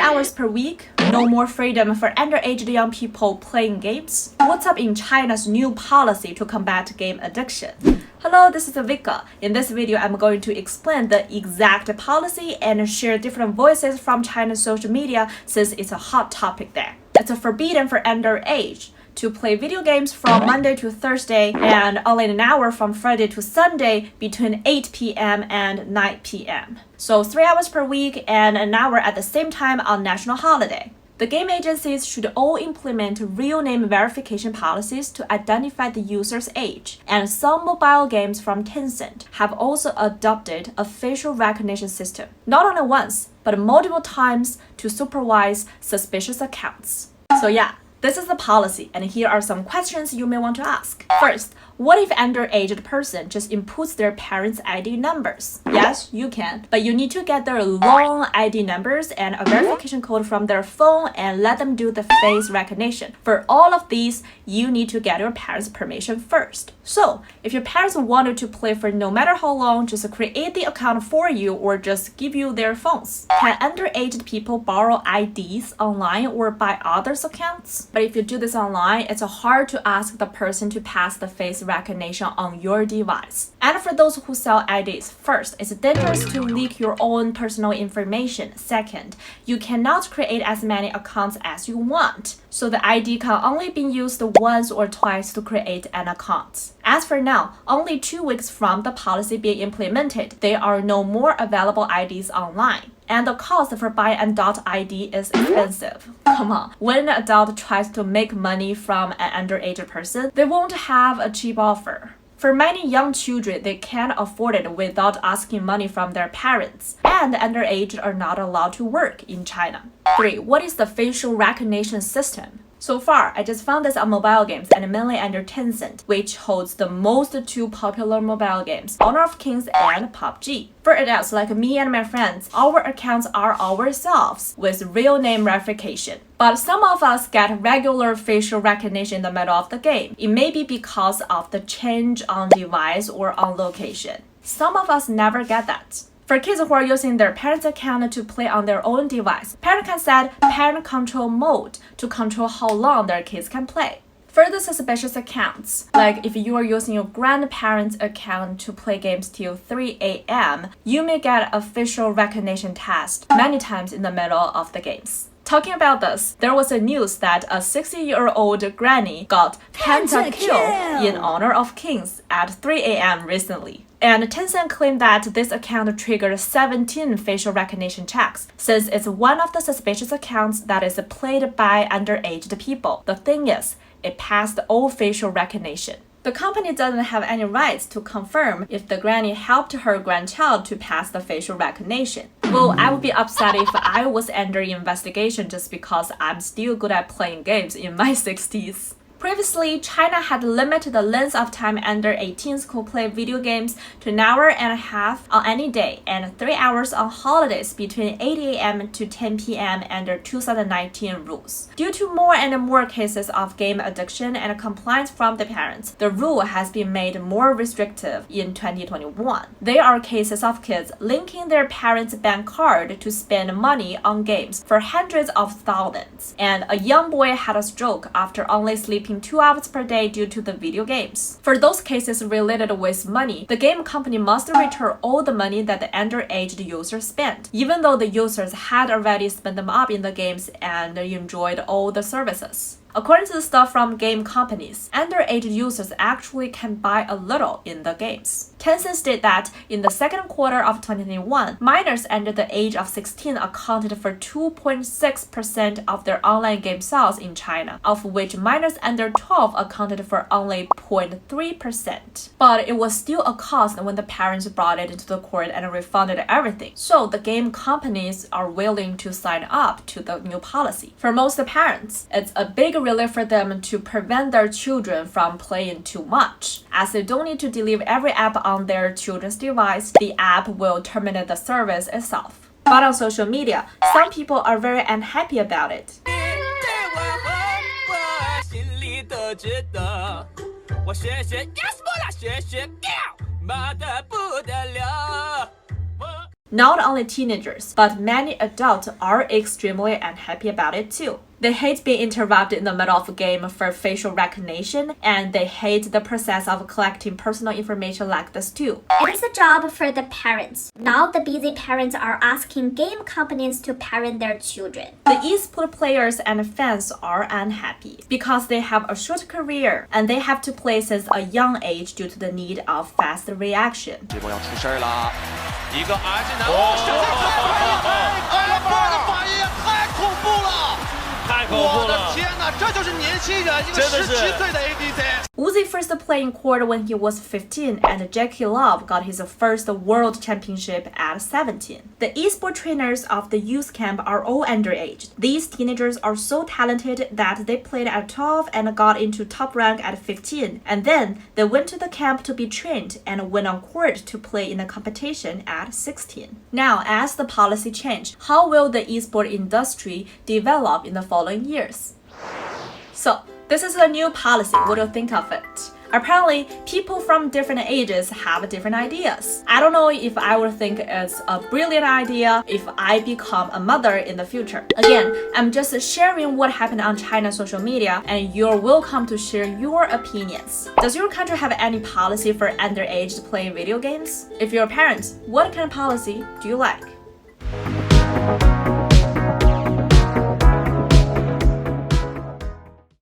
hours per week? No more freedom for underage young people playing games? What's up in China's new policy to combat game addiction? Hello, this is Vica. In this video, I'm going to explain the exact policy and share different voices from China's social media since it's a hot topic there. It's forbidden for underage to play video games from Monday to Thursday and only an hour from Friday to Sunday between 8 p.m. and 9 p.m. So 3 hours per week and an hour at the same time on national holiday. The game agencies should all implement real name verification policies to identify the user's age, and some mobile games from Tencent have also adopted a facial recognition system, not only once, but multiple times to supervise suspicious accounts. So yeah, this is the policy, and here are some questions you may want to ask. First, what if underage person just inputs their parents' ID numbers? Yes, you can, but you need to get their long ID numbers and a verification code from their phone and let them do the face recognition. For all of these, you need to get your parents' permission first. So, if your parents wanted to play for no matter how long, just create the account for you or just give you their phones. Can underage people borrow IDs online or by others' accounts? But if you do this online, it's hard to ask the person to pass the face recognition on your device. And for those who sell IDs, first, it's dangerous to leak your own personal information. Second, you cannot create as many accounts as you want, so the ID can only be used once or twice to create an account. As for now, only 2 weeks from the policy being implemented, there are no more available IDs online. And the cost for buying an adult ID is expensive. Come on, when an adult tries to make money from an underage person, they won't have a cheap offer. For many young children, they can't afford it without asking money from their parents, and underage are not allowed to work in China. 3. What is the facial recognition system? So far, I just found this on mobile games and mainly under Tencent, which holds the most two popular mobile games, Honor of Kings and PUBG. For adults like me and my friends, our accounts are ourselves with real name verification. But some of us get regular facial recognition in the middle of the game. It may be because of the change on device or on location. Some of us never get that. For kids who are using their parents' account to play on their own device, parents can set parent control mode to control how long their kids can play. Further suspicious accounts, like if you are using your grandparents' account to play games till 3 a.m., you may get a facial recognition test many times in the middle of the games. Talking about this, there was a news that a 60-year-old granny got pentakill in Honor of Kings at 3 a.m. recently. And Tencent claimed that this account triggered 17 facial recognition checks, since it's one of the suspicious accounts that is played by underage people. The thing is, it passed all facial recognition. The company doesn't have any rights to confirm if the granny helped her grandchild to pass the facial recognition. Well, I would be upset if I was under investigation just because I'm still good at playing games in my 60s. Previously, China had limited the length of time under 18s could play video games to an hour and a half on any day and 3 hours on holidays between 8 a.m. to 10 p.m. under 2019 rules. Due to more and more cases of game addiction and compliance from the parents, the rule has been made more restrictive in 2021. There are cases of kids linking their parents' bank card to spend money on games for hundreds of thousands, and a young boy had a stroke after only sleeping 2 hours per day due to the video games. For those cases related with money, the game company must return all the money that the underage user spent, even though the users had already spent them up in the games and enjoyed all the services. According to the stuff from game companies, underage users actually can buy a little in the games. Tencent stated that in the second quarter of 2021, minors under the age of 16 accounted for 2.6% of their online game sales in China, of which minors under 12 accounted for only 0.3%. But it was still a cost when the parents brought it into the court and refunded everything. So the game companies are willing to sign up to the new policy. For most parents, it's a big relief for them to prevent their children from playing too much. As they don't need to delete every app on their children's device, the app will terminate the service itself. But on social media, some people are very unhappy about it. Not only teenagers, but many adults are extremely unhappy about it too. They hate being interrupted in the middle of a game for facial recognition, and they hate the process of collecting personal information like this too. It is a job for the parents. Now the busy parents are asking game companies to parent their children. The esport players and fans are unhappy because they have a short career and they have to play since a young age due to the need of fast reaction. 这波要出事了，一个阿基南，反应也太恐怖了！ 我的天哪，这就是年轻人，一个17岁的 ADC。 Uzi first played in court when he was 15, and Jackie Love got his first world championship at 17. The esport trainers of the youth camp are all underage. These teenagers are so talented that they played at 12 and got into top rank at 15, and then they went to the camp to be trained and went on court to play in the competition at 16. Now, as the policy change, how will the esport industry develop in the following years? So, this is a new policy. What do you think of it? Apparently, people from different ages have different ideas. I don't know if I would think it's a brilliant idea if I become a mother in the future. Again, I'm just sharing what happened on China's social media, and you're welcome to share your opinions. Does your country have any policy for underage playing video games? If you're a parent, what kind of policy do you like?